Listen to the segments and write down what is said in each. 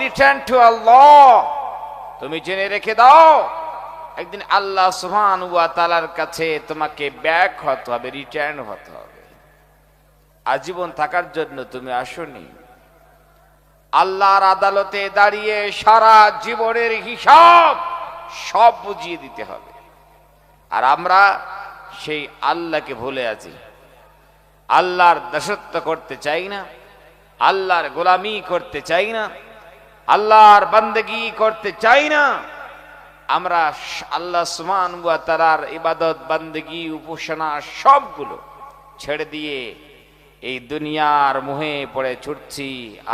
Return to আল্লাহ। তুমি জেনে রেখে দাও, একদিন আল্লাহ সুবহানাহু ওয়া তাআলার কাছে তোমাকে ব্যাক হতে হবে, রিটার্ন হতে হবে। আজীবন থাকার জন্য তুমি আসোনি। আল্লাহর আদালতে দাঁড়িয়ে সারা জীবনের হিসাব সব বুঝিয়ে দিতে হবে। আর আমরা সেই আল্লাহকে ভুলে আছি। আল্লাহর দাসত্ব করতে চাই না, আল্লাহর গোলামি করতে চাই না, আল্লাহর বান্দেগি করতে চাই না। আমরা আল্লাহ সুবহানাহু ওয়া তাআলার ইবাদত বান্দেগি উপাসনা সবগুলো ছেড়ে দিয়ে এই দুনিয়ার মোহে পড়ে ছুটছি।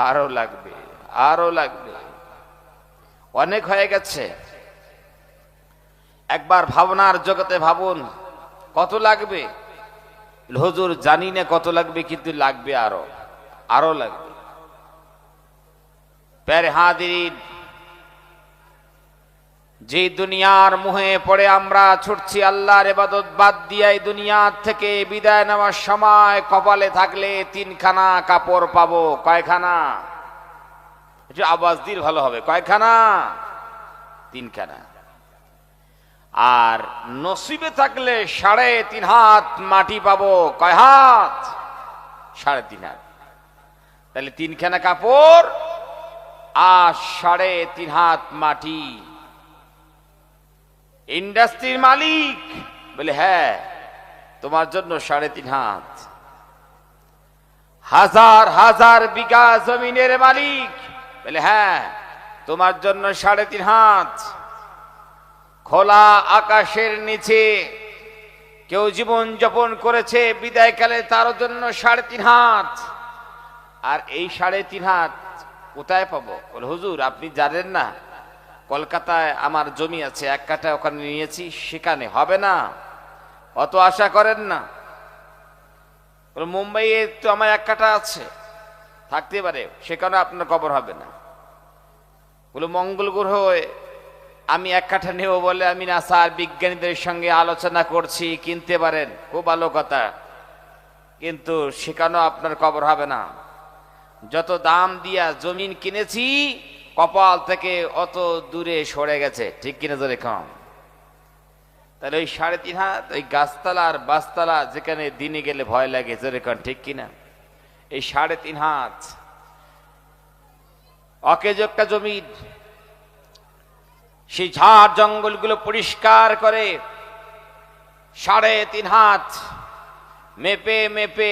আরো লাগবে, আরো লাগবে, অনেক হয়ে গেছে। একবার ভাবনার জগতে ভাবুন, কত লাগবে। হুজুর জানি না কত লাগবে, কিন্তু লাগবে আরো, আরো লাগবে। প্যারে হাজিরিন, যে দুনিয়ার মোহে পড়ে আমরা ছুটছি, আল্লাহর ইবাদত বাদ দিয়ে এই দুনিয়া থেকে বিদায় নেওয়ার সময় কপালে থাকলে তিনখানা কাপড় পাবো। কয়খানা? একটু আওয়াজ দিলে ভালো হবে। কয়খানা? তিনখানা। আর নসিবে থাকলে 3.5 হাত মাটি পাবো। কয় হাত? 3.5 হাত। তাহলে তিনখানা কাপড় আর 3.5 হাত মাটি। ইন্ডাস্ট্রির মালিক বলে, হ্যাঁ তোমার জন্য 3.5 হাত। হাজার হাজার বিঘা জমিনের মালিক বলে, হ্যাঁ তোমার জন্য 3.5 হাত। খোলা আকাশের নিচে কেউ জীবন যাপন করেছে বিদায়কালে, তার জন্য 3.5 হাত। আর এই 3.5 হাত কোথায় পাবো? বলে, হুজুর আপনি জানেন না, কলকাতায় আমার জমি আছে, 1 কাঠা ওখানে নিয়েছি, সেখানে হবে না, অত আশা করেন না। মুম্বাইয়ে তো আমার 1 কাঠা আছে, থাকতে পারে, সেখানে আপনার কবর হবে না। বলে, মঙ্গল গ্রহে আমি 1 কাঠা নেব বলে আমি নাসার বিজ্ঞানীদের সঙ্গে আলোচনা করছি, কিনতে পারেন, খুব ভালো কথা, কিন্তু সেখানেও আপনার কবর হবে না। যত দাম দিয়া জমিন কিনেছি, কপাল থেকে অত দূরে সরে গেছে। ঠিক কিনা জোরে কম? তাহলে ওই 3.5 হাত, ওই গাছতলা আর বাসতলা যেখানে দিনে গেলে ভয় লাগে, জোরে কম ঠিক কিনা? এই 3.5 হাত অকেজোক্কা জমি, সেই ঝাড় জঙ্গলগুলো পরিষ্কার করে 3.5 হাত মেপে মেপে